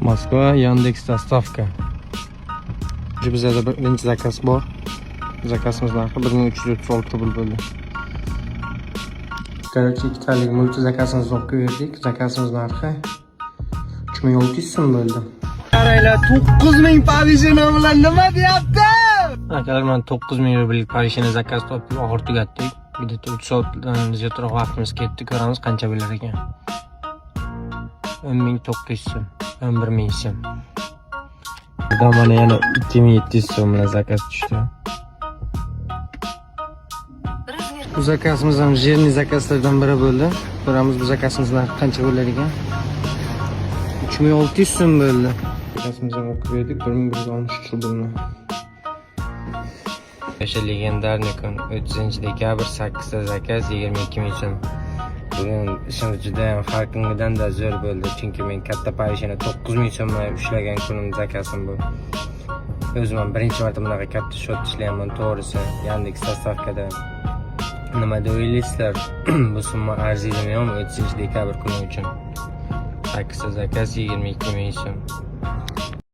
Moskva, Yandex dostavka. Bizda birinchi zakaz bor. Zakazimiz narxi 1336 rubl bo'ldi. Короче, ikkitalik multi zakazimizni olib keldik. Zakazimiz narxi 3600 so'm bo'ldi. Qaranglar, 9000 pavishina bilan nima deyapti? Akalar, men 9000 rubl pavishina zakaz topib oxir tugatdik. Bitta 3 soatdan ziyodroq vaqtimiz ketdi. Ko'ramiz qancha bo'lar ekan. 10900 so'm, 11000 so'm. Burada mana yana 2700 so'm bilan zakaz tushdi. Bu zakazimiz ham jerniy zakazlardan biri bo'ldi. Ko'ramiz bu zakazimiz narxi qancha bo'lar ekan. 3600 so'm bo'ldi. Zakazimizni ham o'qib berdik, 1163 rublni. O'sha legendarniy kun 30-dekabr 8 ta zakaz 22000 so'm. Bugun ishimiz juda ham har kungidan-da zo'r bo'ldi, chunki men katta pavishini 9000 so'mga ushlagan kunim zakazim bu. O'zim ham birinchi marta bunaqa katta shot ishlayapman, to'g'risi. Yandex dostavkada. Nima deylaysizlar? Bu summa arziydimi yo'qmi 30-dekabr kuni uchun? 8 ta zakaz 22000 so'm.